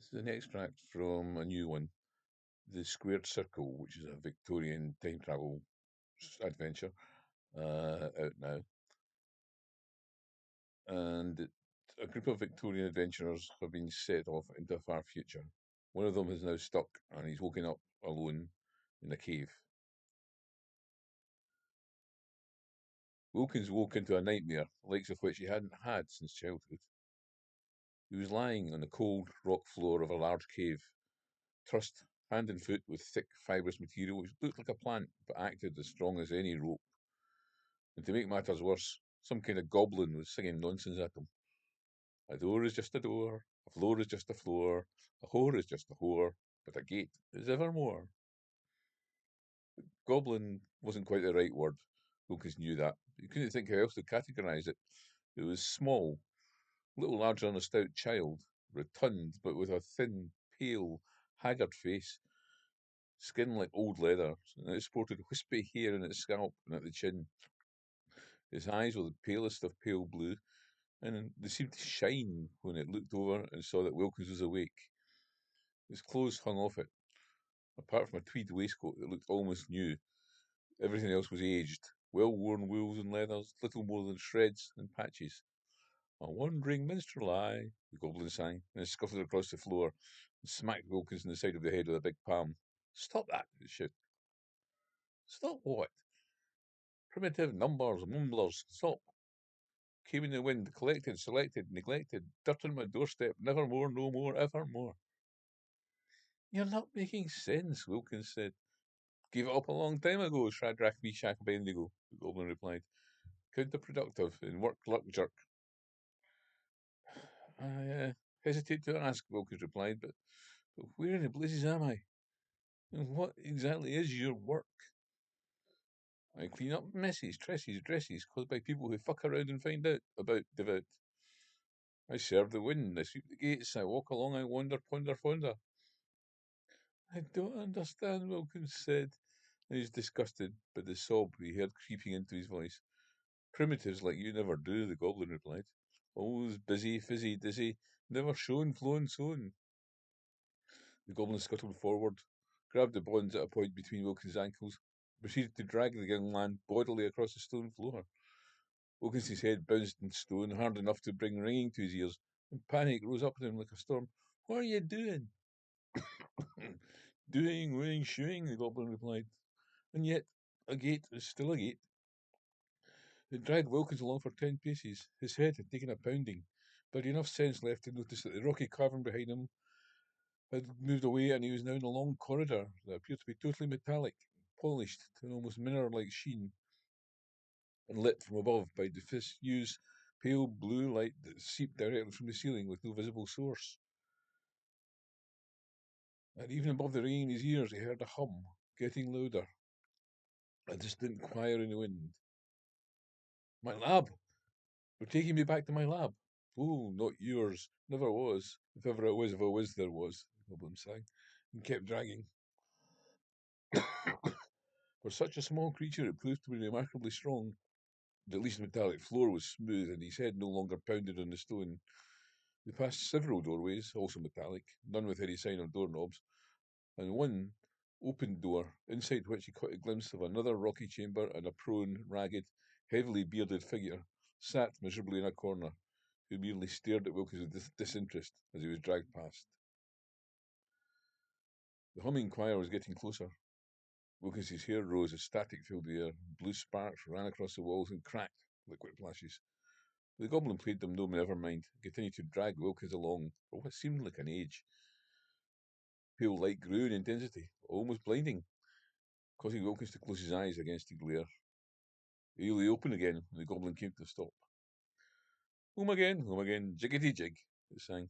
This is an extract from a new one, The Squared Circle, which is a Victorian time travel adventure out now. And a group of Victorian adventurers have been set off into a far future. One of them is now stuck and he's woken up alone in a cave. Wilkins woke into a nightmare, the likes of which he hadn't had since childhood. He was lying on the cold rock floor of a large cave, trussed hand and foot with thick fibrous material which looked like a plant but acted as strong as any rope. And to make matters worse, some kind of goblin was singing nonsense at him. A door is just a door, a floor is just a floor, a whore is just a whore, but a gate is evermore. Goblin wasn't quite the right word. Wilkins knew that. He couldn't think how else to categorise it. It was small, a little larger than a stout child, rotund, but with a thin, pale, haggard face, skin like old leather, and it sported wispy hair in its scalp and at the chin. His eyes were the palest of pale blue, and they seemed to shine when it looked over and saw that Wilkins was awake. His clothes hung off it, apart from a tweed waistcoat that looked almost new. Everything else was aged, well-worn wools and leathers, little more than shreds and patches. A wandering minstrel I, the goblin sang, and scuffled across the floor and smacked Wilkins in the side of the head with a big palm. Stop that, he shouted. Stop what? Primitive numbers, mumblers, stop. Came in the wind, collected, selected, neglected, dirt on my doorstep, nevermore, no more, evermore. You're not making sense, Wilkins said. Gave it up a long time ago, Shadrach, Meshach, Abednego, the goblin replied. Counterproductive in work luck jerk. I hesitate to ask, Wilkins replied, but where in the blazes am I? And what exactly is your work? I clean up messes, tresses, dresses caused by people who fuck around and find out about devout. I serve the wind, I sweep the gates, I walk along, I wander, ponder, fonder. I don't understand, Wilkins said, and he's disgusted by the sob he heard creeping into his voice. Primitives like you never do, the goblin replied. Always busy, fizzy, dizzy, never shown, flown, sown. The goblin scuttled forward, grabbed the bonds at a point between Wilkins' ankles, proceeded to drag the young man bodily across the stone floor. Wilkins' head bounced in stone hard enough to bring ringing to his ears, and panic rose up in him like a storm. What are you doing? Doing, weighing, shoeing, the goblin replied. And yet, a gate is still a gate. It dragged Wilkins along for 10 paces. His head had taken a pounding, but enough sense left to notice that the rocky cavern behind him had moved away, and he was now in a long corridor that appeared to be totally metallic, polished to an almost mirror-like sheen, and lit from above by diffuse, pale blue light that seeped directly from the ceiling with no visible source. And even above the ringing in his ears, he heard a hum, getting louder, a distant choir in the wind. My lab! They're taking me back to my lab. Oh, not yours. Never was. If ever it was, if it was, there was, the goblin sang, and kept dragging. For such a small creature, it proved to be remarkably strong. The at least metallic floor was smooth, and his head no longer pounded on the stone. They passed several doorways, also metallic, none with any sign of doorknobs, and one open door, inside which he caught a glimpse of another rocky chamber and a prone, ragged, heavily bearded figure sat miserably in a corner, who merely stared at Wilkins with disinterest as he was dragged past. The humming choir was getting closer. Wilkins's hair rose as static filled the air. Blue sparks ran across the walls and cracked like whiplashes. The goblin paid them no never mind, and continued to drag Wilkins along for what seemed like an age. Pale light grew in intensity, almost blinding, causing Wilkins to close his eyes against the glare. They lay open again when the goblin came to a stop. Home again, jiggity jig, it sang.